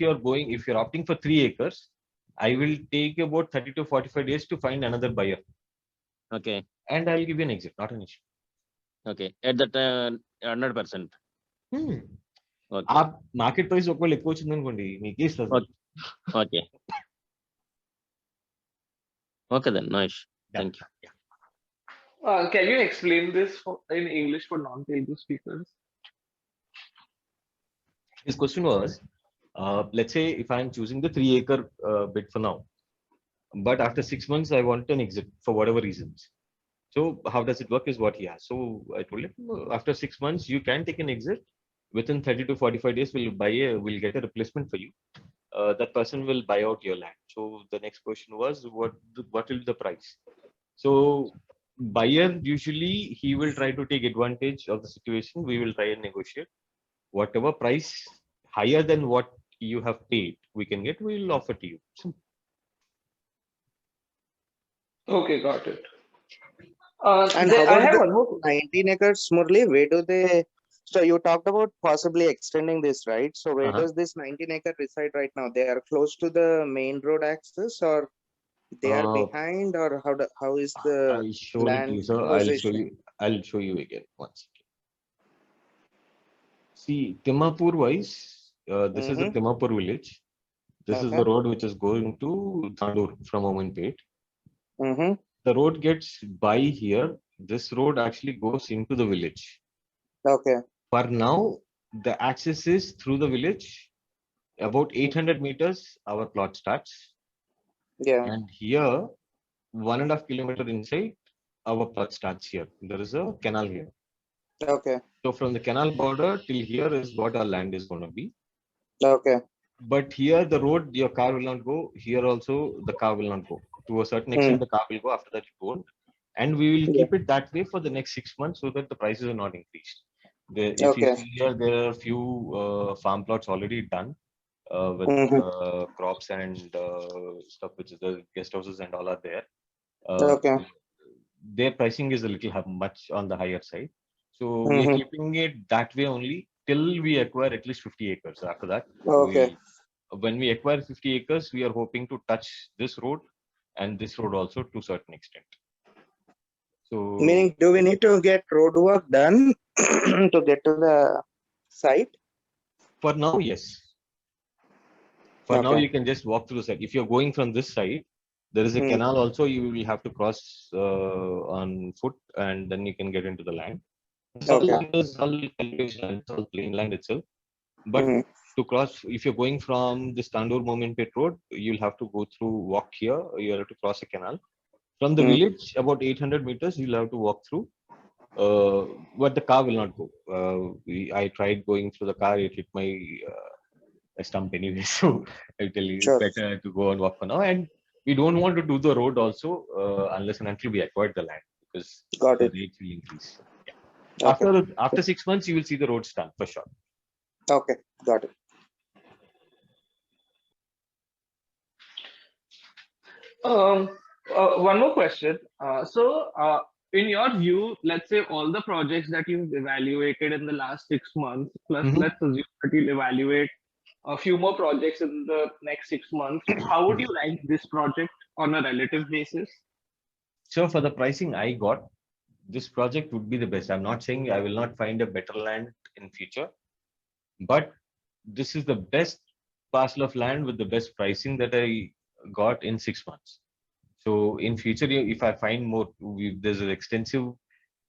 you're opting for 3 acres, I will take about 30 to 45 days to find another buyer, okay and I'll give you an exit, not an issue. Okay at that 100%. Okay ఆ market price ఒకవేళ ఎక్కువ వచ్చింది అనుకోండి, మీకే ఇస్తుంది. Okay okay then no issue. Thank you. can you explain this in English for non-Telugu speakers? His question was, let's say if I'm choosing the 3 acre bit for now, but after 6 months I want an exit for whatever reasons. So how does it work is what he asked. So I told him, after 6 months you can take an exit. Within 30 to 45 days we'll get a replacement for you. That person will buy out your land. So the next question was, what will be the price? So buyer, usually he will try to take advantage of the situation. We will try and negotiate whatever price higher than what you have paid we can get, we will offer to you. Okay, got it. And Then how I about have the one more. 19 acres, Murli? Where do they? So you talked about possibly extending this, right? So where Uh-huh. does this 19 acre reside right now? They are close to the main road access, or they are behind, or how is the I'll show it land to you, sir. position? I'll show you again. One second. See, Timapur wise, this is the Timapur village. This is the Okay. road which is going to Tandur from Omanpet. Mm-hmm. The road gets by here. This road actually goes into the village. Okay. For now, the access is through the village. About 800 meters, our plot starts. Yeah. And here, 1.5 kilometer inside, our plot starts here. There is a canal here. Okay. So from the canal border till here is what our land is going to be. Okay. But here, the road, your car will not go. Here also, the car will not go. To a certain extent, the car will go. After that, it won't. And we will keep it that way for the next 6 months so that the prices are not increased. If you Okay. see here, there are a few farm plots already done with crops and stuff, which is the guest houses and all are there. Okay. Their pricing is a little much on the higher side. So we are keeping it that way only till we acquire at least 50 acres. After that, Okay. when we acquire 50 acres, we are hoping to touch this road and this road also to a certain extent. So Meaning, do we need to get road work done to get to the site? for now, yes. For now, Okay. you can just walk through the site. If you're going from this side, there is a canal also. You will have to cross on foot, and then you can get into the land. Some Okay. land is all cultivation land, it's all plain land itself. But to cross, if you're going from this Tandur Mominpet road, you'll have to go through, walk here. You have to cross a canal. From the village, about 800 meters, you'll have to walk through. But the car will not go. I tried going through the car, it hit my stump anyway. So I tell you, Sure. it's better to go and walk for now. And we don't want to do the road also unless and until we acquire the land, because Got the it. rates will increase. Yeah. Okay. After 6 months, you will see the roads done for sure. Okay. Got it. One more question. In your view, let's say all the projects that you've evaluated in the last 6 months, plus let's assume that you'll evaluate a few more projects in the next 6 months. How would you rank this project on a relative basis? So for the pricing I got, this project would be the best. I'm not saying I will not find a better land in future, but this is the best parcel of land with the best pricing that I got in 6 months. So in future, if I find more, there's an extensive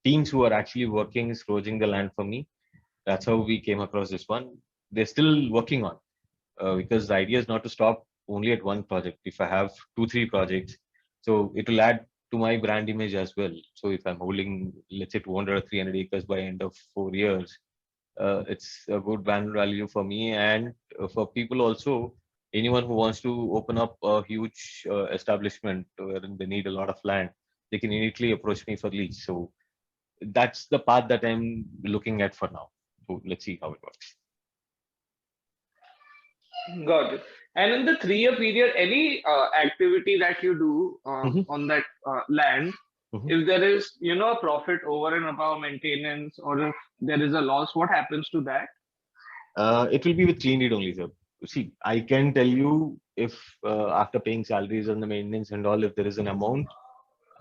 teams who are actually working, scrounging the land for me. That's how we came across this one. They're still working on, because the idea is not to stop only at one project. If I have 2, 3 projects, so it will add to my brand image as well. So if I'm holding, let's say 200 or 300 acres by end of 4 years, it's a good brand value for me and for people also. Anyone who wants to open up a huge establishment wherein they need a lot of land, they can immediately approach me for lease. So that's the path that I'm looking at for now. So let's see how it works. Got it. And in the 3-year period, any activity that you do Mhm. on that land, Mhm. if there is, a profit over and above maintenance, or if there is a loss, what happens to that? It will be with clean deed only, sir. See, I can tell you if after paying salaries and the maintenance and all, if there is an amount,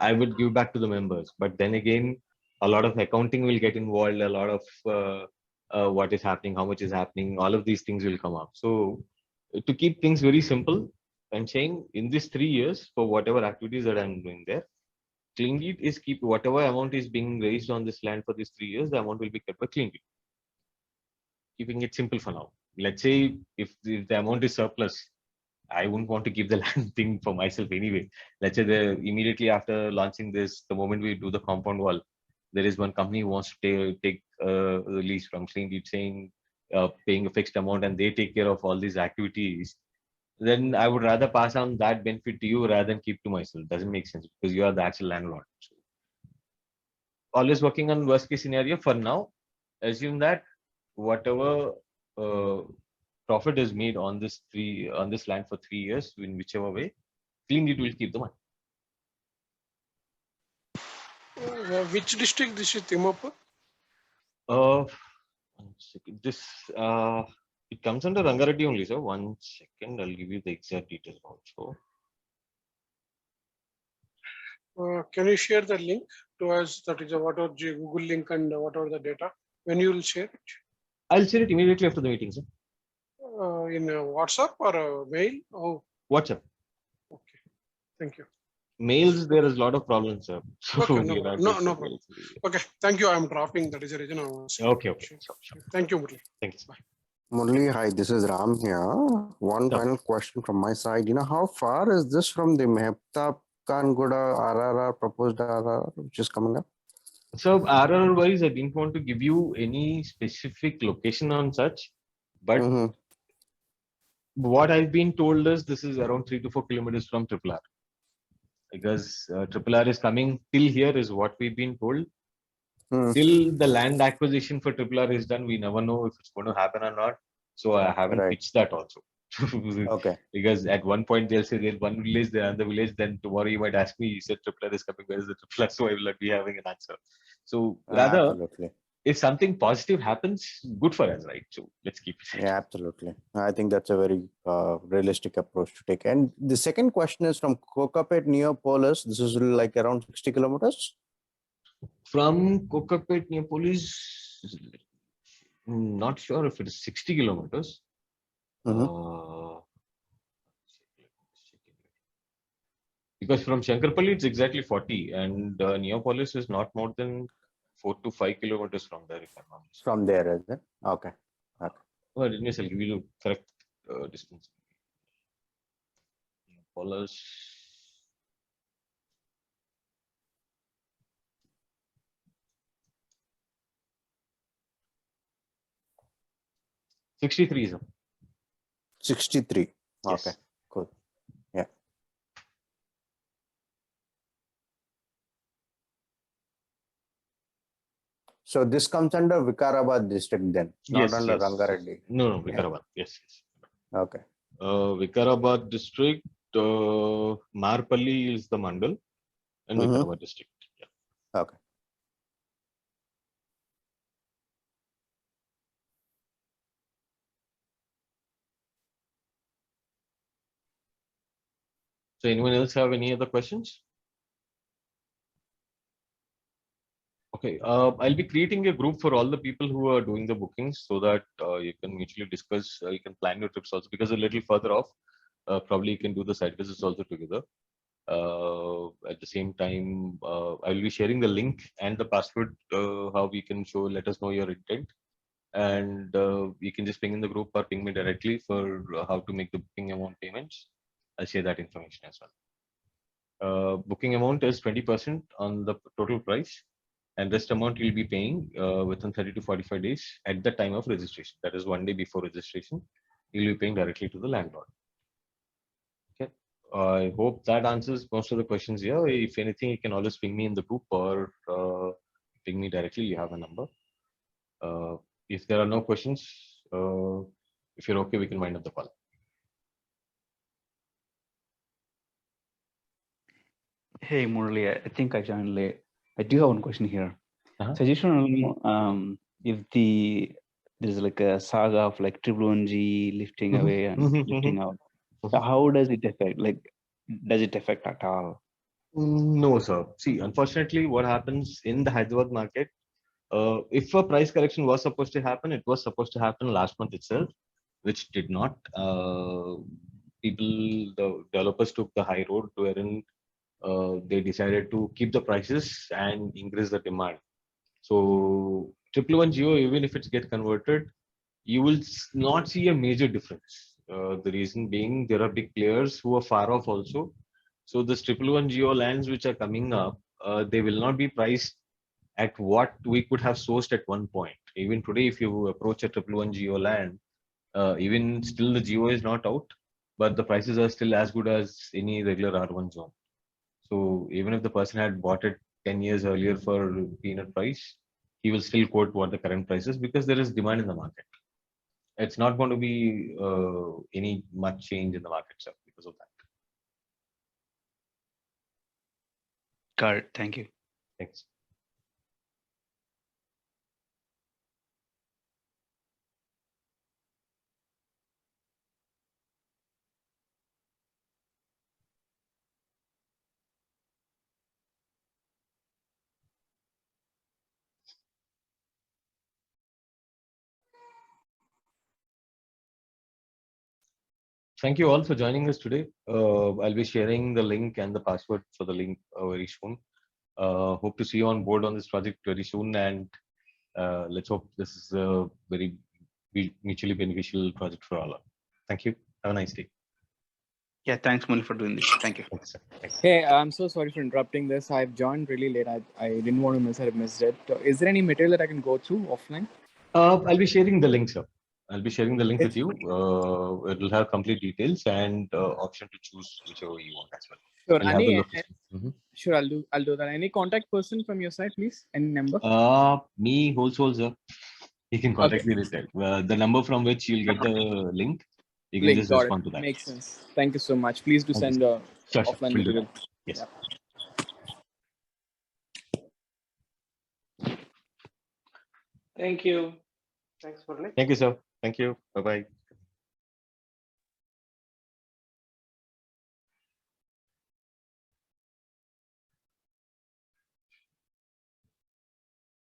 I would give back to the members. But then again, a lot of accounting will get involved, a lot of what is happening, how much is happening, all of these things will come up. So to keep things very simple, I'm saying in these 3 years, for whatever activities that I'm doing there, clean deed is keep whatever amount is being raised on this land for these 3 years, the amount will be kept by clean deed. Keeping it simple for now. Let's say if the amount is surplus, I wouldn't want to keep the land thing for myself anyway. Let's say immediately after launching this, the moment we do the compound wall, there is one company who wants to take the lease from Clean Deed, saying paying a fixed amount, and they take care of all these activities. Then I would rather pass on that benefit to you rather than keep to myself. Doesn't make sense because you are the actual landlord. So, always working on worst case scenario for now. Assume that whatever uh, profit is made on this land for 3 years, in whichever way, clean it will keep the money. Which district this is, Timopur? Uh, 1 second. This it comes under Rangareddy only, sir. 1 second, I'll give you the exact details also. Can you share the link to us? That is whatever Google link and whatever the data. When you will share it? I'll share it immediately after the meeting, sir. In WhatsApp or mail? Oh, WhatsApp. okay. Thank you. Mails, there is a lot of problems, sir. So Okay, we are not no used to problem. mails. Okay, thank you. I'm dropping. That is the reason I was. Okay. Sure. Sure. Thank you, Murli. Thank you, sir. Murli, hi, this is Ram here. One Sure. final question from my side. How far is this from the Mehta Kanguda RRR, proposed RRR, which is coming up? So RR wise, I didn't want to give you any specific location on such, but Mhm. what I've been told is this is around 3 to 4 kilometers from Triple R, because Triple R is coming till here is what we've been told. Mm. Till the land acquisition for Triple R is done, we never know if it's going to happen or not. So I haven't Right. pitched that also. Okay. Because at one point they'll say there's one village, the other village, then tomorrow you might ask me, you said Triple R is coming, where is the Triple R? So I will not be having an answer. So rather, Absolutely. if something positive happens, good for us, right? So let's keep it. Yeah, absolutely. I think that's a very realistic approach to take. And the second question is from Kokapet Neopolis. This is like around 60 kilometers. From Kokapet, Neopolis, not sure if it is 60 kilometers. Because from Shankarpalli, it's exactly 40, and Neopolis is not more than 4 to 5 kilometers from there, if I'm not mistaken. From there, is it? Okay. Well, I'll give you the correct distance. Neopolis. $63, sir. 63. Yes. Okay, cool. Yeah. So this comes under Vikarabad district then. It's not under Rangareddy. No, Vikarabad. Yes. Okay. Vikarabad district, Marpalli is the mandal, and Vikarabad district. Yeah. Okay. So anyone else have any other questions? Okay, I'll be creating a group for all the people who are doing the bookings so that you can mutually discuss, you can plan your trips also, because a little further off, probably you can do the site visits also together. At the same time, I will be sharing the link and the password, how we can let us know your intent. And you can just ping in the group or ping me directly for how to make the booking amount payments. I'll share that information as well. Booking amount is 20% on the total price, and rest amount you'll be paying within 30 to 45 days at the time of registration. That is 1 day before registration. You'll be paying directly to the landlord. Okay. I hope that answers most of the questions here. If anything, you can always ping me in the group or ping me directly. You have a number. If there are no questions, if you're okay, we can wind up the call. Hey Murali, I think I joined late. I do have one question here. Uh-huh. So I just want to know if there's like a saga of like Triple-1G lifting away and lifting out. So how does it affect? Like, does it affect at all? No, sir. See, unfortunately, what happens in the Hyderabad market, if a price correction was supposed to happen, it was supposed to happen last month itself, which did not. The developers took the high road wherein they decided to keep the prices and increase the demand. So Triple-1 Geo, even if it gets converted, you will not see a major difference. The reason being there are big players who are far off also. So the Triple-1 Geo lands which are coming up, they will not be priced at what we could have sourced at one point. Even today, if you approach a Triple-1 Geo land, even still the Geo is not out, but the prices are still as good as any regular R1 zone. So even if the person had bought it 10 years earlier for peanut price, he will still quote what the current price is because there is demand in the market. It's not going to be any much change in the market itself because of that. Got it. Thank you. Thanks. Thank you all for joining us today. I'll be sharing the link and the password for the link very soon. Hope to see you on board on this project very soon, and let's hope this is a very mutually beneficial project for all. Thank you. Have a nice day. Yeah, thanks, Murali, for doing this. Thank you. Thanks, sir. Thanks. Hey, I'm so sorry for interrupting this. I've joined really late. I didn't want to miss it. I missed it. Is there any material that I can go through offline? I'll be sharing the link, sir. I'll be sharing the link with you. It will have complete details and option to choose whichever you want as well. Sure. We'll have the location. Sure, I'll do that. Any contact person from your side, please? Any number? Me, wholesale, sir. You can contact me later. The number from which you'll get the link, you can just respond to that. Makes sense. Thank you so much. Please do send offline We'll do material. that. Yes. Thank you. Thanks, Murali. Thank you, sir. Thank you. Bye-bye.